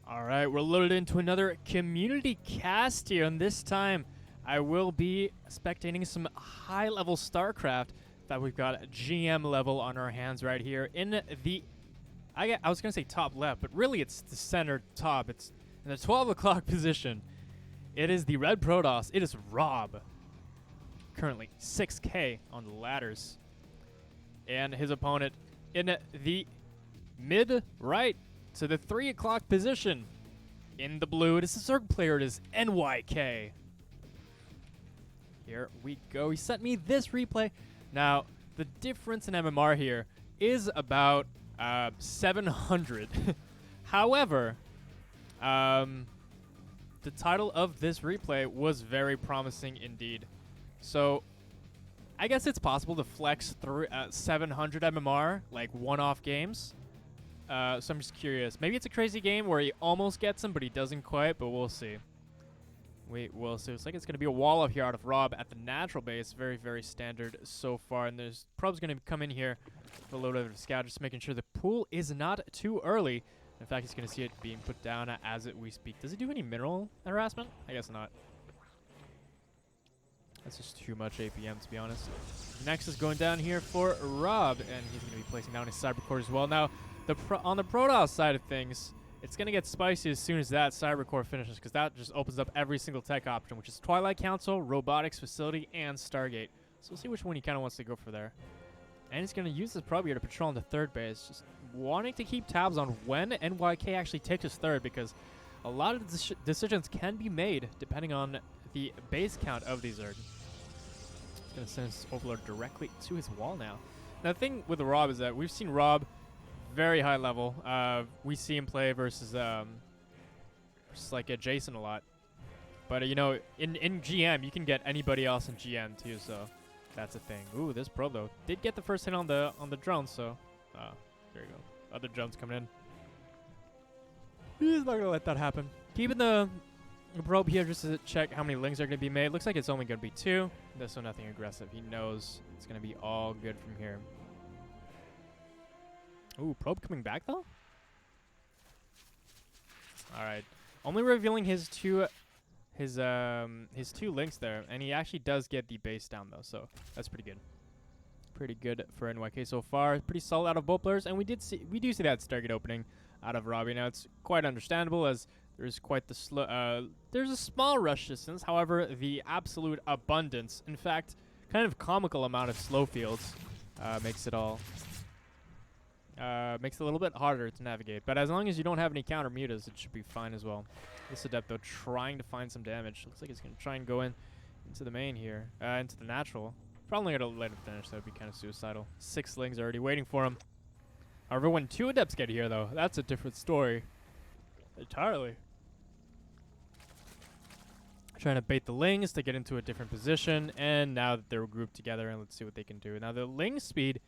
All right, we're loaded into another community cast here, and this time I will be spectating some high-level StarCraft that we've got GM level on our hands right here in the, I was going to say top left, but really it's the center top. It's in the 12 o'clock position. It is the Red Protoss. It is Rob, currently 6K on the ladders. And his opponent in the mid-right to the 3 o'clock position. In the blue, it is the Zerg player. It is NYK. Here we go. He sent me this replay. Now, the difference in MMR here is about 700. However, the title of this replay was very promising indeed. So, I guess it's possible to flex through 700 MMR, like one-off games. So I'm just curious. Maybe it's a crazy game where he almost gets him, but he doesn't quite, but we'll see. We'll see. It's like it's going to be a wall up here out of Rob at the natural base. Very, very standard so far. And there's probably going to come in here with a load of scout, just making sure the pool is not too early. In fact, he's going to see it being put down as we speak. Does he do any mineral harassment? I guess not. That's just too much APM, to be honest. Next is going down here for Rob, and he's going to be placing down his Cybercore as well. Now, on the Protoss side of things, it's going to get spicy as soon as that Cybercore finishes, because that just opens up every single tech option, which is Twilight Council, Robotics Facility, and Stargate. So we'll see which one he kind of wants to go for there. And he's going to use this probe here to patrol on the third base, just wanting to keep tabs on when NYK actually takes his third, because a lot of decisions can be made depending on the base count of these Zerg. He's going to send his Overlord directly to his wall now. Now, the thing with Rob is that we've seen Rob very high level. We see him play versus like a Jason a lot. But, you know, in GM, you can get anybody else in GM too, so that's a thing. Ooh, this probe, though, did get the first hit on the drone, so there you go. Other drones coming in. He's not going to let that happen. Keeping the probe here just to check how many lings are going to be made. Looks like it's only going to be 2. So nothing aggressive. He knows it's going to be all good from here. Ooh, probe coming back though? Alright. Only revealing his two links there, and he actually does get the base down though, so that's pretty good. Pretty good for NYK so far. Pretty solid out of both players, and we do see that Stargate opening out of Robbie. Now it's quite understandable as there's quite the there's a small rush distance, however, the absolute abundance, in fact, kind of comical amount of slow fields makes it a little bit harder to navigate. But as long as you don't have any counter mutas, it should be fine as well. This Adepto trying to find some damage. Looks like he's going to try and go into the main here, into the natural. Probably going to let him finish. That would be kind of suicidal. 6 lings already waiting for him. However, when 2 Adepts get here, though, that's a different story entirely. Trying to bait the lings to get into a different position, and now that they're grouped together, and let's see what they can do. Now, the ling speed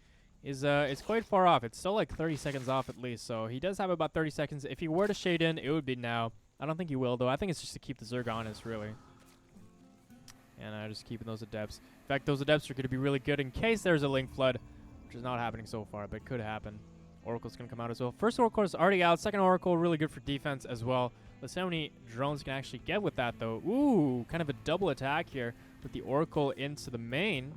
is quite far off. It's still like 30 seconds off at least, so he does have about 30 seconds. If he were to shade in, it would be now. I don't think he will, though. I think it's just to keep the Zerg honest, really. And just keeping those Adepts. In fact, those Adepts are going to be really good in case there's a Link Flood, which is not happening so far, but it could happen. Oracle's going to come out as well. First Oracle is already out. Second Oracle, really good for defense as well. Let's see how many drones can actually get with that, though. Ooh, kind of a double attack here with the Oracle into the main.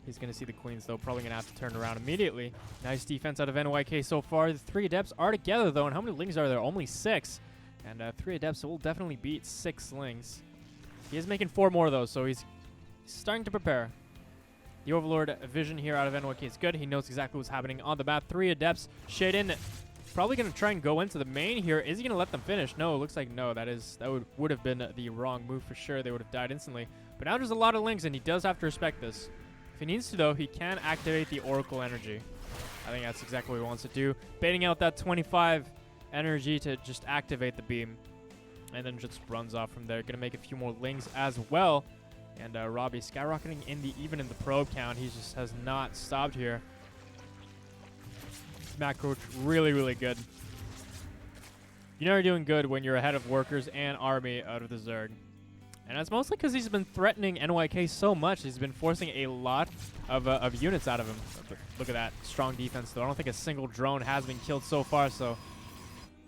He's going to see the Queens, though. Probably going to have to turn around immediately. Nice defense out of NYK so far. The 3 Adepts are together, though. And how many lings are there? Only 6. And 3 Adepts will definitely beat 6 lings. He is making 4 more, though, so he's starting to prepare. The Overlord vision here out of NYK is good. He knows exactly what's happening on the map. 3 Adepts shade in. Probably going to try and go into the main here. Is he going to let them finish? No, it looks like no. That would have been the wrong move for sure. They would have died instantly. But now there's a lot of lings, and he does have to respect this. If he needs to, though, he can activate the Oracle energy. I think that's exactly what he wants to do. Baiting out that 25 energy to just activate the beam. And then just runs off from there. Going to make a few more lings as well. And Robbie skyrocketing even in the probe count. He just has not stopped here. Macro really, really good. You know you're doing good when you're ahead of workers and army out of the Zerg. And that's mostly because he's been threatening NYK so much. He's been forcing a lot of units out of him. Look at that strong defense, though. I don't think a single drone has been killed so far, so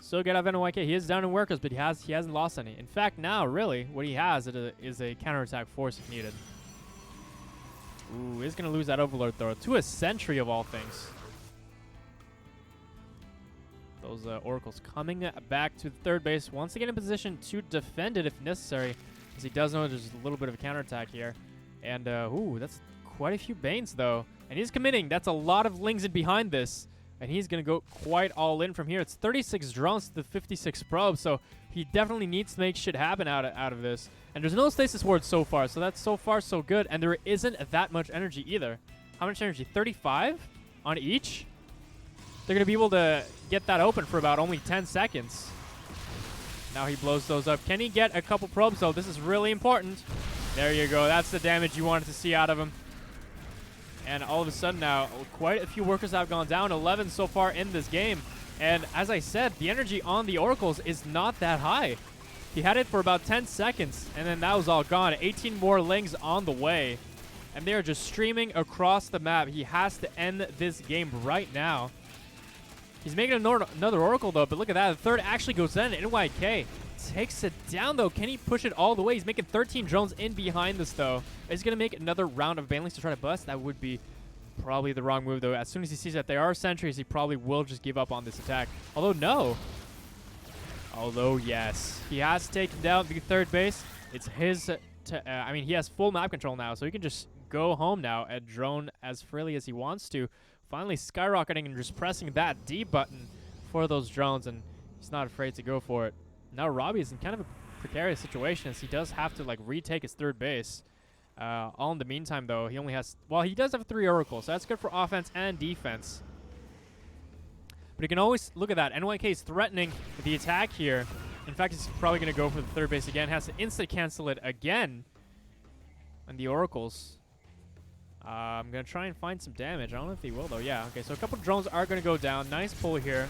Still get out of NYK. He is down in workers, but he hasn't lost any. In fact, now, really, what he has is a counterattack force if needed. Ooh, he's going to lose that Overlord, though. To a Sentry, of all things. Those Oracles coming back to the third base. Wants to get in position to defend it if necessary, as he does know there's a little bit of a counterattack here. And, ooh, that's quite a few Banes, though. And he's committing. That's a lot of Lings in behind this. And he's going to go quite all in from here. It's 36 drones to the 56 probes, so he definitely needs to make shit happen out of this. And there's no stasis ward so far, so that's so far so good. And there isn't that much energy either. How much energy? 35 on each? They're going to be able to get that open for about only 10 seconds. Now he blows those up. Can he get a couple probes, though? This is really important. There you go. That's the damage you wanted to see out of him. And all of a sudden now, quite a few workers have gone down, 11 so far in this game. And as I said, the energy on the Oracles is not that high. He had it for about 10 seconds, and then that was all gone. 18 more Lings on the way. And they are just streaming across the map. He has to end this game right now. He's making another Oracle, though, but look at that. The third actually goes in. NYK takes it down, though. Can he push it all the way? He's making 13 drones in behind this, though. Is he going to make another round of Banelings to try to bust? That would be probably the wrong move, though. As soon as he sees that there are sentries, he probably will just give up on this attack. Although, no. Although, yes. He has taken down the third base. It's his... I mean, he has full map control now, so he can just go home now and drone as freely as he wants to. Finally skyrocketing and just pressing that D button for those drones, and he's not afraid to go for it. Now Robbie is in kind of a precarious situation, as he does have to like retake his third base. All in the meantime, though, he only has... Well, he does have 3 Oracles, so that's good for offense and defense. But you can always... Look at that. NYK is threatening the attack here. In fact, he's probably going to go for the third base again. Has to insta-cancel it again on the Oracles. I'm going to try and find some damage. I don't know if he will, though. Yeah, okay, so a couple drones are going to go down. Nice pull here.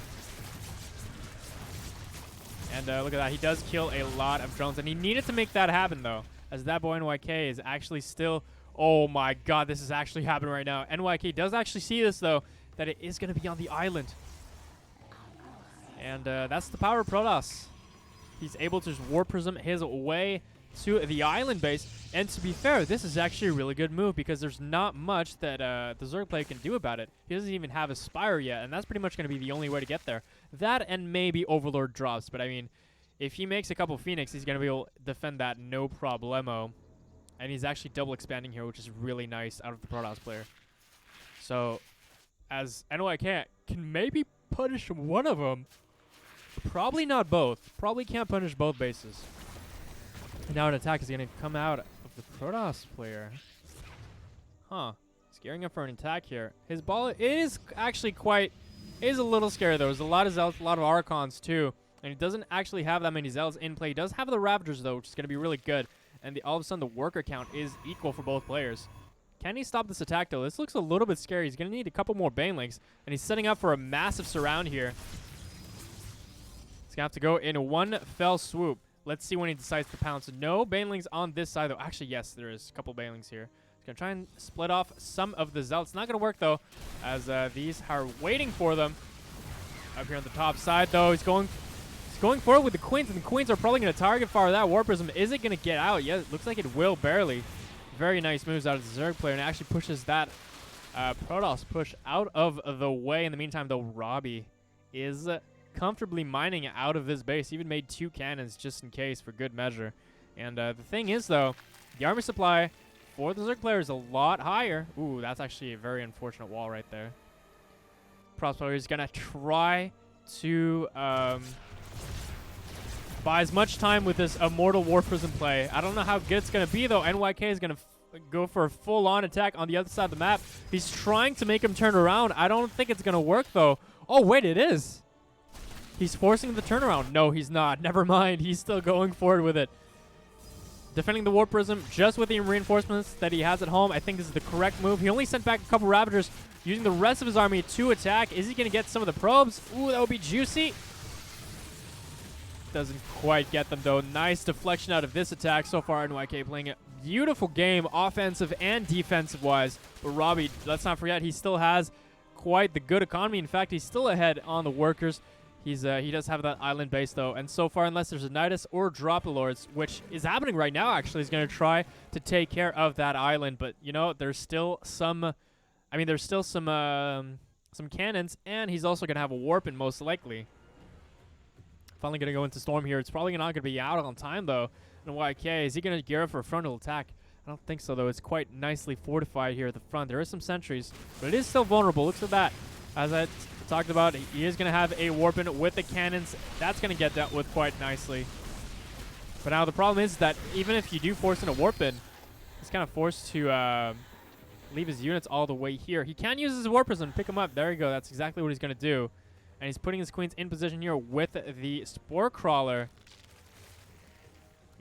And look at that. He does kill a lot of drones. And he needed to make that happen, though, as that boy NYK is actually still... Oh, my God. This is actually happening right now. NYK does actually see this, though, that it is going to be on the island. And that's the power of Protoss. He's able to just Warp Prism his way to the island base. And to be fair, this is actually a really good move, because there's not much that the Zerg player can do about it. He doesn't even have a Spire yet, and that's pretty much going to be the only way to get there. That and maybe Overlord drops, but I mean, if he makes a couple Phoenix, he's going to be able to defend that no problemo. And he's actually double expanding here, which is really nice out of the Protoss player. So, as NYK can maybe punish one of them, probably not both. Probably can't punish both bases. And now an attack is going to come out of the Protoss player. Huh. He's gearing up for an attack here. His ball is actually quite... is a little scary, though. There's a lot of Zealots, a lot of Archons, too. And he doesn't actually have that many Zealots in play. He does have the Ravagers, though, which is going to be really good. And all of a sudden, the worker count is equal for both players. Can he stop this attack, though? This looks a little bit scary. He's going to need a couple more Banelings. And he's setting up for a massive surround here. He's going to have to go in one fell swoop. Let's see when he decides to pounce. No Banelings on this side, though. Actually, yes, there is a couple Banelings here. He's going to try and split off some of the Zealots. Not going to work, though, as these are waiting for them. Up here on the top side, though, he's going forward with the Queens, and the Queens are probably going to target fire that Warp Prism. Is it going to get out? Yeah, it looks like it will, barely. Very nice moves out of the Zerg player, and it actually pushes that Protoss push out of the way. In the meantime, though, Robbie is... comfortably mining out of this base. Even made 2 cannons just in case for good measure. And the thing is, though, the army supply for the Zerg player is a lot higher. Ooh, that's actually a very unfortunate wall right there. Protoss player is going to try to buy as much time with this Immortal War Prism play. I don't know how good it's going to be, though. NYK is going to go for a full-on attack on the other side of the map. He's trying to make him turn around. I don't think it's going to work, though. Oh, wait, it is. He's forcing the turnaround. No, he's not. Never mind. He's still going forward with it. Defending the Warp Prism just with the reinforcements that he has at home. I think this is the correct move. He only sent back a couple Ravagers, using the rest of his army to attack. Is he going to get some of the probes? Ooh, that would be juicy. Doesn't quite get them, though. Nice deflection out of this attack so far. NYK playing a beautiful game, offensive and defensive-wise. But Robbie, let's not forget, he still has quite the good economy. In fact, he's still ahead on the workers. He does have that island base though, and so far, unless there's a Nidus or Drop Lords, which is happening right now, actually, he's gonna try to take care of that island. But you know, there's still some. I mean, there's still some cannons, and he's also gonna have a warp in most likely. Finally gonna go into Storm here. It's probably not gonna be out on time though. NYK, is he gonna gear up for a frontal attack? I don't think so though. It's quite nicely fortified here at the front. There is some sentries, but it is still vulnerable. Look at that. As I talked about, he is going to have a warp in with the cannons. That's going to get dealt with quite nicely. But now the problem is that even if you do force in a warp in, he's kind of forced to leave his units all the way here. He can use his warp prism, pick him up. There you go. That's exactly what he's going to do. And he's putting his queens in position here with the Spore Crawler.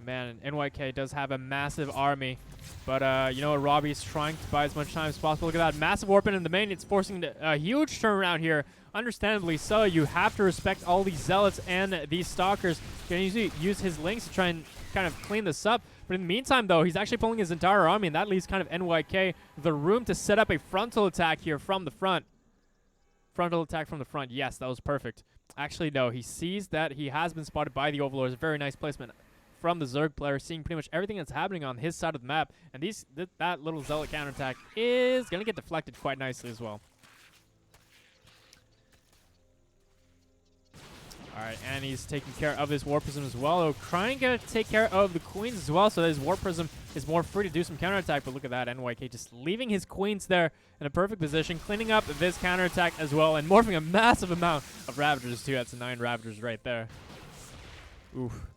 Man, NYK does have a massive army. But, you know what, Robbie's trying to buy as much time as possible. Look at that massive warp in the main. It's forcing a huge turnaround here. Understandably so. You have to respect all these Zealots and these Stalkers. Can usually use his links to try and kind of clean this up. But in the meantime, though, he's actually pulling his entire army, and that leaves kind of NYK the room to set up a frontal attack here from the front. Frontal attack from the front. Yes, that was perfect. Actually, no. He sees that he has been spotted by the Overlords. A very nice placement from the Zerg player, seeing pretty much everything that's happening on his side of the map. And that little Zealot counterattack is going to get deflected quite nicely as well. All right, and he's taking care of his Warp Prism as well. Trying to take care of the Queens as well, so that his Warp Prism is more free to do some counterattack. But look at that, NYK just leaving his Queens there in a perfect position, cleaning up this counterattack as well, and morphing a massive amount of Ravagers too. That's 9 Ravagers right there. Oof.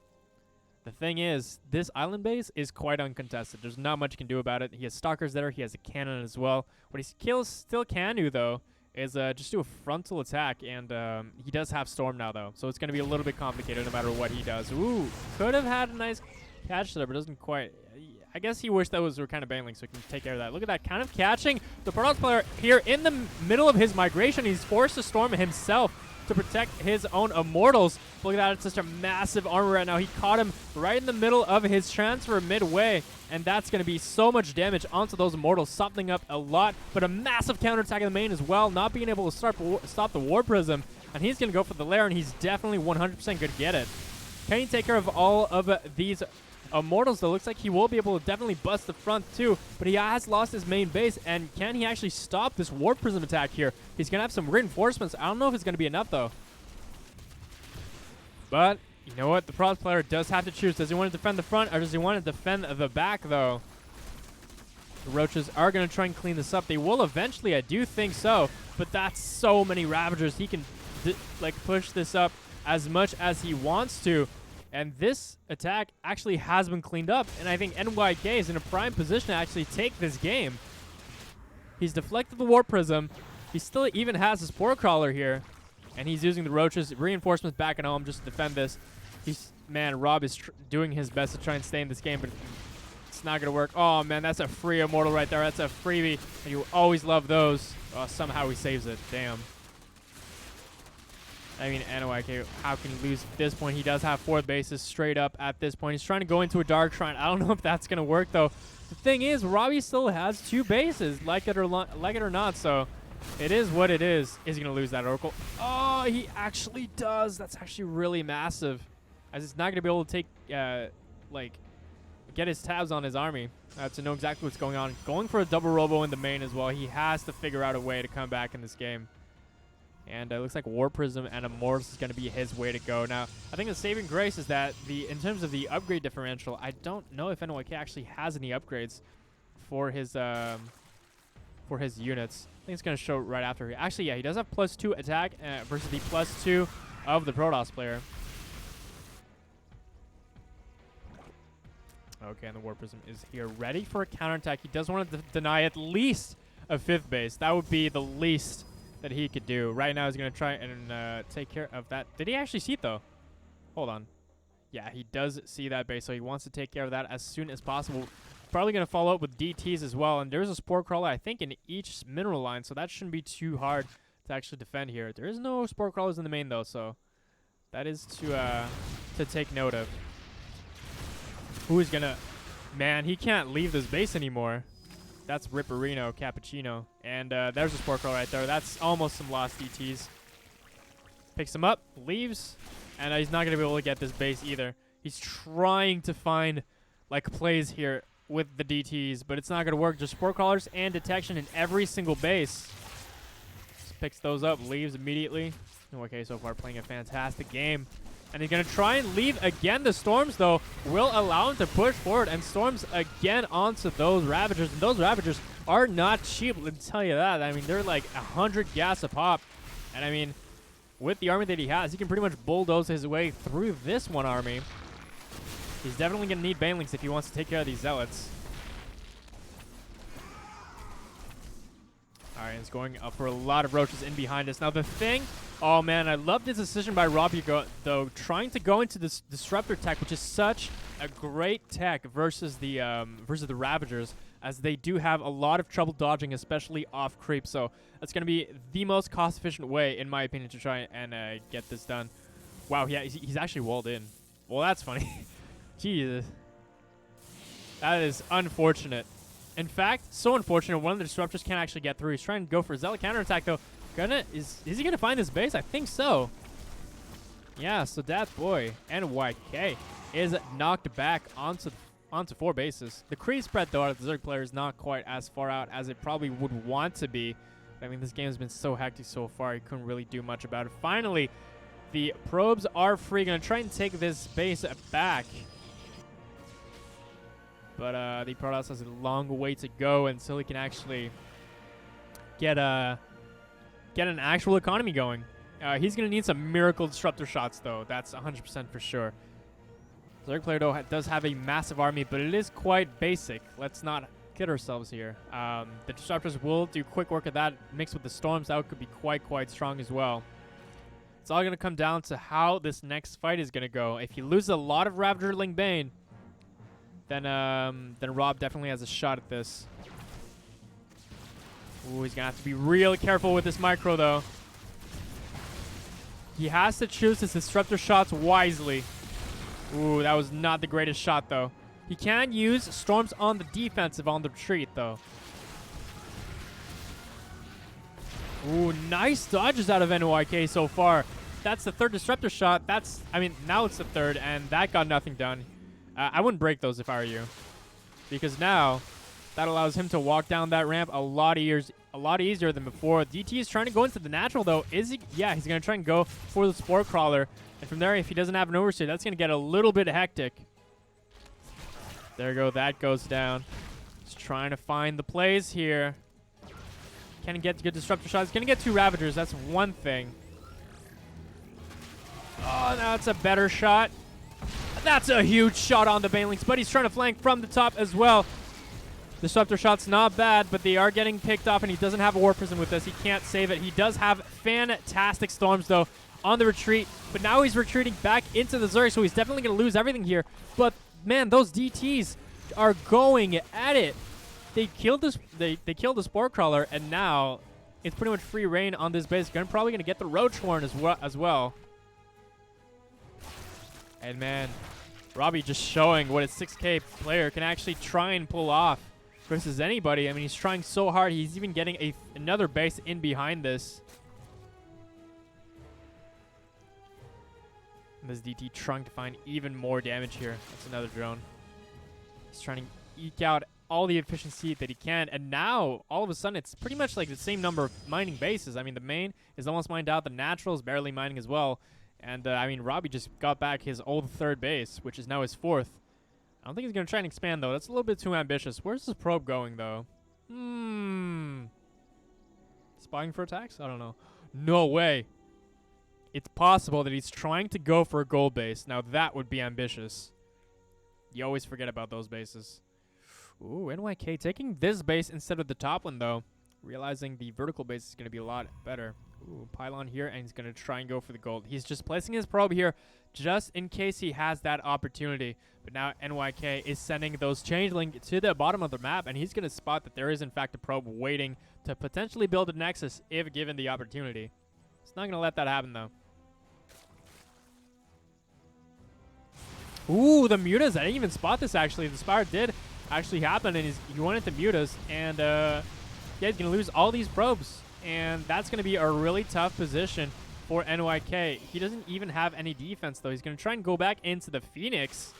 The thing is, this island base is quite uncontested. There's not much you can do about it. He has Stalkers there. He has a cannon as well. What he still can do, though, is just do a frontal attack. And he does have Storm now, though. So it's going to be a little bit complicated no matter what he does. Ooh, could have had a nice catch there, but doesn't quite. I guess he wished those were kind of bailing so he can take care of that. Look at that, kind of catching the Protoss player here in the middle of his migration. He's forced to Storm himself to protect his own Immortals. Look at that, it's such a massive armor right now. He caught him right in the middle of his transfer midway, and that's going to be so much damage onto those Immortals, something up a lot, but a massive counterattack in the main as well, not being able to stop the War Prism, and he's going to go for the lair, and he's definitely 100% going to get it. Can he take care of all of these Immortals, though? Looks like he will be able to definitely bust the front too, but he has lost his main base, and can he actually stop this Warp Prism attack here? He's going to have some reinforcements. I don't know if it's going to be enough, though. But, you know what? The Protoss player does have to choose. Does he want to defend the front, or does he want to defend the back, though? The Roaches are going to try and clean this up. They will eventually, I do think so, but that's so many Ravagers. He can, like, push this up as much as he wants to. And this attack actually has been cleaned up, and I think NYK is in a prime position to actually take this game. He's deflected the Warp Prism. He still even has his Spore Crawler here, and he's using the Roaches, reinforcements back at home just to defend this. Man, Rob is doing his best to try and stay in this game, but it's not going to work. Oh, man, that's a free Immortal right there. That's a freebie, and you always love those. Oh, somehow he saves it. Damn. I mean, NYK, how can he lose at this point? He does have 4 bases straight up at this point. He's trying to go into a Dark Shrine. I don't know if that's going to work, though. The thing is, Robbie still has 2 bases, like it or not, so it is what it is. Is he going to lose that Oracle? Oh, he actually does. That's actually really massive, as it's not going to be able to take, get his tabs on his army to know exactly what's going on. Going for a double robo in the main as well. He has to figure out a way to come back in this game. And it looks like War Prism and Immortals is going to be his way to go. Now, I think the saving grace is that in terms of the upgrade differential, I don't know if NYK actually has any upgrades for his units. I think it's going to show right after. Actually, yeah, he does have +2 attack versus the +2 of the Protoss player. Okay, and the War Prism is here ready for a counterattack. He does want to deny at least a 5th base. That would be the least that he could do. Right now he's going to try and take care of that. Did he actually see it, though? Hold on. Yeah, he does see that base, so he wants to take care of that as soon as possible. Probably going to follow up with DTs as well, and there's a Spore Crawler, I think, in each mineral line, so that shouldn't be too hard to actually defend here. There is no Spore Crawlers in the main, though, so that is to take note of. Who is going to... Man, he can't leave this base anymore. That's Ripperino, Cappuccino. And there's a Spore Crawler right there. That's almost some lost DTs. Picks him up, leaves, and he's not going to be able to get this base either. He's trying to find like plays here with the DTs, but it's not going to work. Just sport crawlers and detection in every single base. Just picks those up, leaves immediately. NYK so far playing a fantastic game. And he's going to try and leave again. The Storms, though, will allow him to push forward. And Storms again onto those Ravagers. And those Ravagers are not cheap, let me tell you that. I mean, they're like 100 gas a pop. And I mean, with the army that he has, he can pretty much bulldoze his way through this one army. He's definitely going to need Banelings if he wants to take care of these Zealots. All right, it's going up for a lot of Roaches in behind us. Now, the thing... Oh, man, I love this decision by Robbie, though, trying to go into this Disruptor tech, which is such a great tech versus the Ravagers, as they do have a lot of trouble dodging, especially off creep. So that's going to be the most cost-efficient way, in my opinion, to try and get this done. Wow, yeah, he's actually walled in. Well, that's funny. Jesus. That is unfortunate. In fact, so unfortunate, one of the Disruptors can't actually get through. He's trying to go for a Zealot counterattack, though. Is he gonna find this base? I think so. Yeah, so that boy, NYK, is knocked back onto 4 bases. The creep spread, though, out of the Zerg player is not quite as far out as it probably would want to be. I mean, this game has been so hectic so far, he couldn't really do much about it. Finally, the probes are free. Gonna try and take this base back. But the Protoss has a long way to go until he can actually get an actual economy going. He's going to need some miracle disruptor shots, though. That's 100% for sure. Zerg player, though, does have a massive army, but it is quite basic. Let's not kid ourselves here. The disruptors will do quick work of that, mixed with the storms. That could be quite strong as well. It's all going to come down to how this next fight is going to go. If he loses a lot of Ravager Ling Bane, then Rob definitely has a shot at this. Ooh, he's going to have to be real careful with this micro, though. He has to choose his disruptor shots wisely. Ooh, that was not the greatest shot, though. He can use storms on the defensive on the retreat, though. Ooh, nice dodges out of NYK so far. That's the 3rd disruptor shot. Now it's the 3rd, and that got nothing done. I wouldn't break those if I were you. Because now... that allows him to walk down that ramp a lot easier than before. DT is trying to go into the natural, though. Is he? Yeah, he's going to try and go for the Spore Crawler. And from there, if he doesn't have an overseer, that's going to get a little bit hectic. There you go. That goes down. He's trying to find the plays here. Can he get good disruptor shots? He's going to get 2 Ravagers. That's one thing. Oh, now it's a better shot. That's a huge shot on the Banelings, but he's trying to flank from the top as well. Disruptor shot's not bad, but they are getting picked off, and he doesn't have a War Prison with this. He can't save it. He does have fantastic storms, though, on the retreat, but now he's retreating back into the Zerg, so he's definitely going to lose everything here. But, man, those DTs are going at it. They killed this. They killed the Spore Crawler, and now it's pretty much free reign on this base. Probably going to get the Roach Horn as well. And, man, Robbie just showing what a 6K player can actually try and pull off versus anybody. I mean, he's trying so hard. He's even getting another base in behind this. And this DT trying to find even more damage here. That's another drone. He's trying to eke out all the efficiency that he can. And now, all of a sudden, it's pretty much like the same number of mining bases. I mean, the main is almost mined out. The natural is barely mining as well. And, I mean, Robbie just got back his old 3rd base, which is now his 4th. I don't think he's going to try and expand, though. That's a little bit too ambitious. Where's this probe going, though? Spying for attacks? I don't know. No way. It's possible that he's trying to go for a gold base. Now, that would be ambitious. You always forget about those bases. Ooh, NYK taking this base instead of the top one, though. Realizing the vertical base is going to be a lot better. Ooh, pylon here, and he's going to try and go for the gold. He's just placing his probe here just in case he has that opportunity. But now NYK is sending those changeling to the bottom of the map, and he's going to spot that there is, in fact, a probe waiting to potentially build a nexus if given the opportunity. He's not going to let that happen, though. Ooh, the mutas. I didn't even spot this, actually. The Spire did actually happen, and he went into mutas, and yeah, he's going to lose all these probes. And that's going to be a really tough position for NYK. He doesn't even have any defense, though. He's going to try and go back into the Phoenix.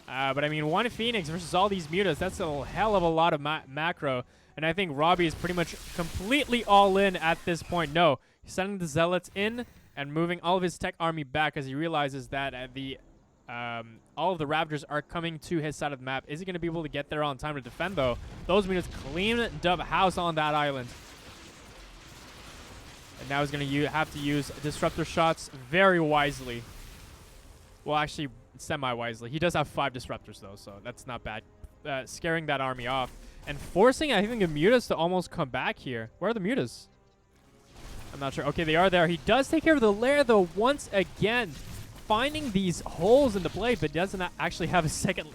But, I mean, one Phoenix versus all these mutas, that's a hell of a lot of macro. And I think Robbie is pretty much completely all in at this point. No, he's sending the Zealots in and moving all of his tech army back as he realizes that all of the Ravagers are coming to his side of the map. Is he going to be able to get there on time to defend, though? Those mutas cleaned up house on that island. And now he's going to have to use disruptor shots very wisely. Well, actually, semi-wisely. He does have 5 disruptors, though, so that's not bad. Scaring that army off. And forcing, I think, the mutas to almost come back here. Where are the mutas? I'm not sure. Okay, they are there. He does take care of the lair, though, once again. Finding these holes in the blade, but doesn't actually have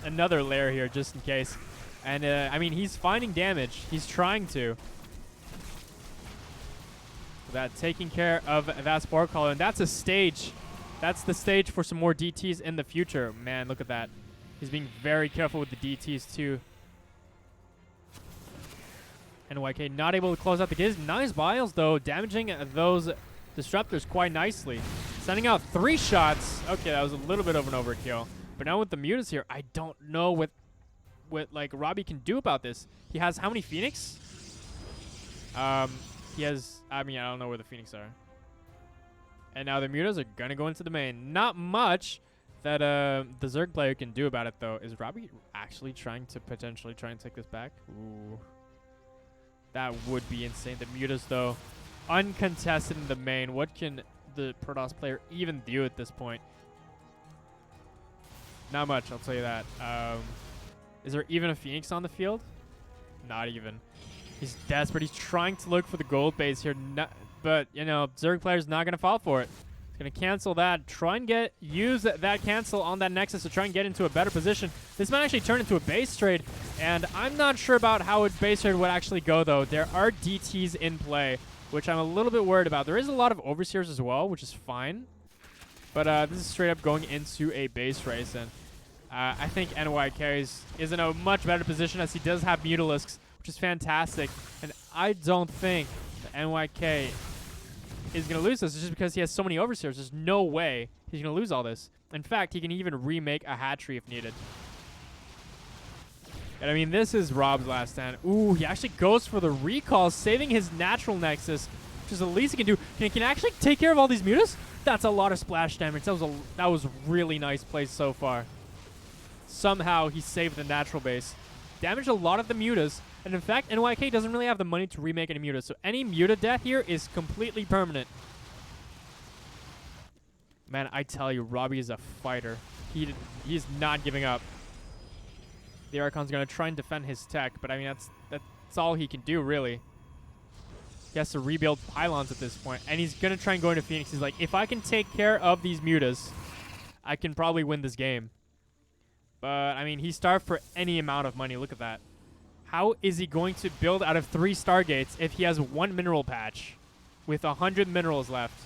another lair here, just in case. And, I mean, he's finding damage. He's trying to. That taking care of that Spore Caller, and that's a stage. That's the stage for some more DTs in the future. Man, look at that. He's being very careful with the DTs too. NYK not able to close out the gates. Nice biles though, damaging those disruptors quite nicely. Sending out 3 shots. Okay, that was a little bit of an overkill. But now with the mutas here, I don't know what like Robbie can do about this. He has how many Phoenix? He has, I mean, I don't know where the Phoenix are. And now the mutas are going to go into the main. Not much that the Zerg player can do about it, though. Is Robbie actually trying to potentially try and take this back? Ooh. That would be insane. The mutas, though, uncontested in the main. What can the Protoss player even do at this point? Not much, I'll tell you that. Is there even a Phoenix on the field? Not even. He's desperate. He's trying to look for the gold base here. But, you know, Zerg player's not going to fall for it. He's going to cancel that. Try and use that cancel on that Nexus to try and get into a better position. This might actually turn into a base trade. And I'm not sure about how a base trade would actually go, though. There are DTs in play, which I'm a little bit worried about. There is a lot of Overseers as well, which is fine. But this is straight up going into a base race. And I think NYK is in a much better position as he does have Mutalisks, which is fantastic. And I don't think that NYK is going to lose this just because he has so many Overseers. There's no way he's going to lose all this. In fact, he can even remake a hatchery if needed. And I mean, this is Rob's last stand. Ooh, he actually goes for the recall, saving his natural Nexus, which is the least he can do. He can actually take care of all these mutas? That's a lot of splash damage. That was really nice play so far. Somehow, he saved the natural base. Damaged a lot of the mutas. And in fact, NYK doesn't really have the money to remake any mutas. So any muta death here is completely permanent. Man, I tell you, Robbie is a fighter. He's not giving up. The Archon's going to try and defend his tech, but I mean, that's all he can do, really. He has to rebuild pylons at this point, and he's going to try and go into Phoenix. He's like, if I can take care of these mutas, I can probably win this game. But, I mean, he starved for any amount of money. Look at that. How is he going to build out of 3 Stargates if he has 1 mineral patch with 100 minerals left?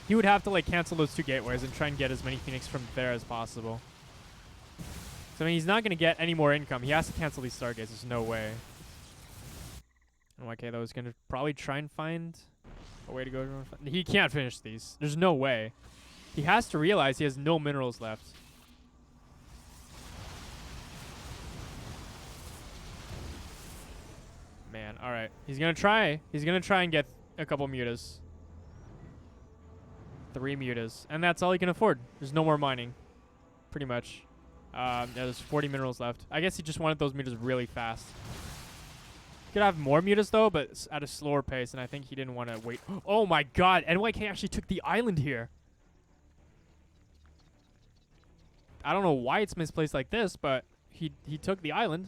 He would have to, like, cancel those 2 gateways and try and get as many Phoenix from there as possible. So, I mean, he's not going to get any more income. He has to cancel these Stargates. There's no way. NYK, though, is going to probably try and find a way to go. He can't finish these. There's no way. He has to realize he has no minerals left. Man, all right. He's going to try. He's going to try and get a couple mutas. 3 mutas. And that's all he can afford. There's no more mining. Pretty much. Yeah, there's 40 minerals left. I guess he just wanted those mutas really fast. He could have more mutas, though, but at a slower pace, and I think he didn't want to wait. Oh, my God. NYK actually took the island here. I don't know why it's misplaced like this, but he took the island.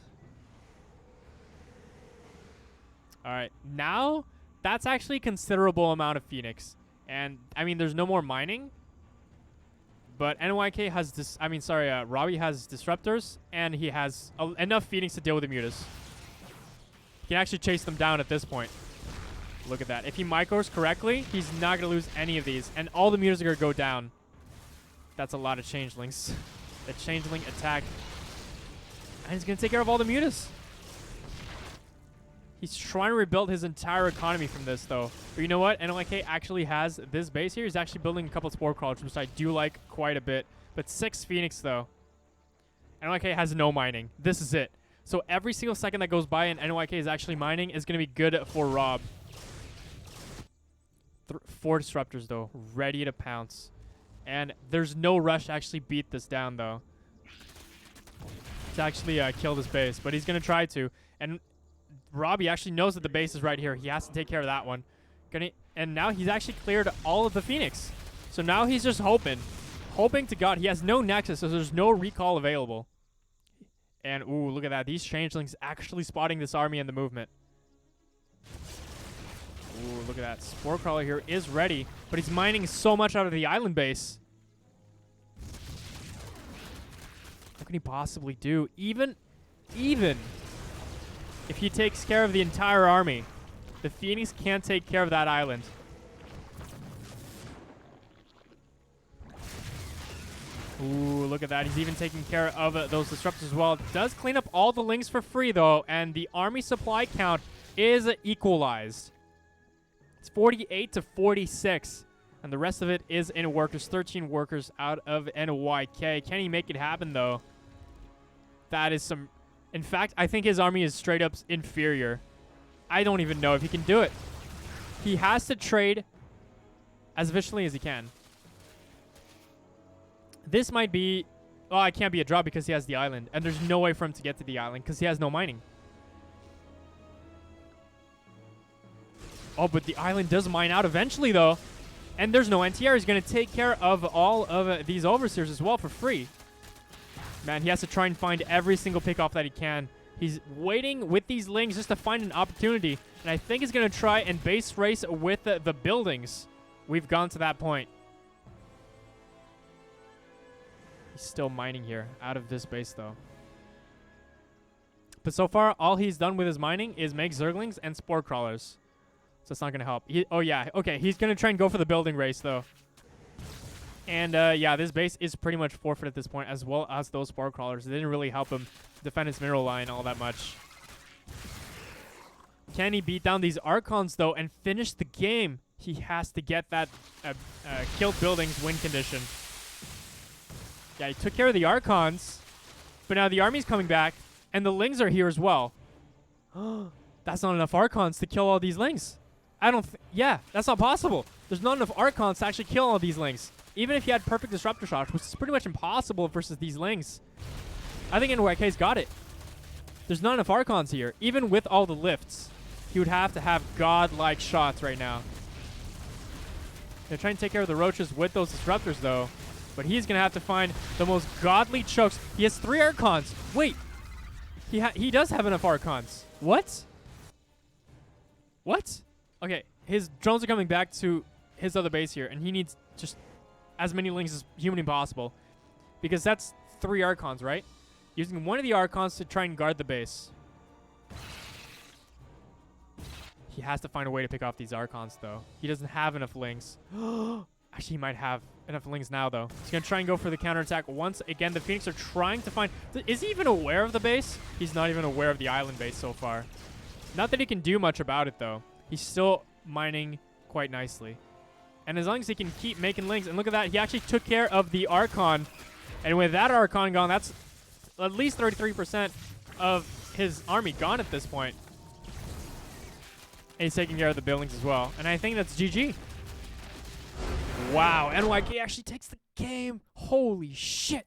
All right. Now, that's actually a considerable amount of Phoenix. And, I mean, there's no more mining. But NYK has Robbie has disruptors, and he has enough Phoenix to deal with the mutas. He can actually chase them down at this point. Look at that. If he micros correctly, he's not going to lose any of these. And all the mutas are going to go down. That's a lot of changelings. The changeling attack. And he's going to take care of all the mutas. He's trying to rebuild his entire economy from this, though. But you know what? NYK actually has this base here. He's actually building a couple spore crawlers, which I do like quite a bit. But 6 Phoenix, though. NYK has no mining. This is it. So every single second that goes by and NYK is actually mining is going to be good for Rob. 4 disruptors, though, ready to pounce. And there's no rush to actually beat this down, though. To actually kill this base. But he's going to try to. And Robbie actually knows that the base is right here. He has to take care of that one. And now he's actually cleared all of the Phoenix. So now he's just hoping to God. He has no Nexus, so there's no recall available. And, ooh, look at that. These changelings actually spotting this army and the movement. Ooh, look at that. Spore Crawler here is ready, but he's mining so much out of the island base. What can he possibly do? Even if he takes care of the entire army, the Phoenix can't take care of that island. Ooh, look at that. He's even taking care of those disruptors as well. Does clean up all the links for free, though, and the army supply count is equalized. It's 48 to 46, and the rest of it is in workers. 13 workers out of NYK. Can he make it happen, though? That is some... In fact, I think his army is straight up inferior. I don't even know if he can do it. He has to trade as efficiently as he can. This might be... Oh, it can't be a draw because he has the island. And there's no way for him to get to the island because he has no mining. Oh, but the island does mine out eventually, though. And there's no NTR. He's going to take care of all of these overseers as well for free. Man, he has to try and find every single pickoff that he can. He's waiting with these lings just to find an opportunity. And I think he's going to try and base race with the buildings. We've gone to that point. He's still mining here out of this base, though. But so far, all he's done with his mining is make Zerglings and Spore Crawlers. So it's not going to help. Oh, yeah. Okay, he's going to try and go for the building race, though. And, yeah, this base is pretty much forfeit at this point, as well as those Spore Crawlers. They didn't really help him defend his mineral line all that much. Can he beat down these Archons, though, and finish the game? He has to get that killed buildings win condition. Yeah, he took care of the Archons, but now the army's coming back, and the Lings are here as well. That's not enough Archons to kill all these Lings. Yeah, that's not possible. There's not enough Archons to actually kill all these Lings. Even if you had perfect Disruptor Shots, which is pretty much impossible versus these Lings. I think NYK's got it. There's not enough Archons here. Even with all the lifts, he would have to have godlike shots right now. They're trying to take care of the Roaches with those Disruptors, though. But he's going to have to find the most godly chokes. He has 3 Archons. Wait. He does have enough Archons. What? What? Okay, his drones are coming back to his other base here, and he needs just as many Lings as humanly possible. Because that's 3 Archons, right? Using one of the Archons to try and guard the base. He has to find a way to pick off these Archons, though. He doesn't have enough Lings. Actually, he might have enough Lings now, though. He's going to try and go for the counterattack. Once again, the Phoenix are trying to find... Is he even aware of the base? He's not even aware of the island base so far. Not that he can do much about it, though. He's still mining quite nicely. And as long as he can keep making Lings... And look at that. He actually took care of the Archon. And with that Archon gone, that's at least 33% of his army gone at this point. And he's taking care of the buildings as well. And I think that's GG. Wow, NYK actually takes the game. Holy shit.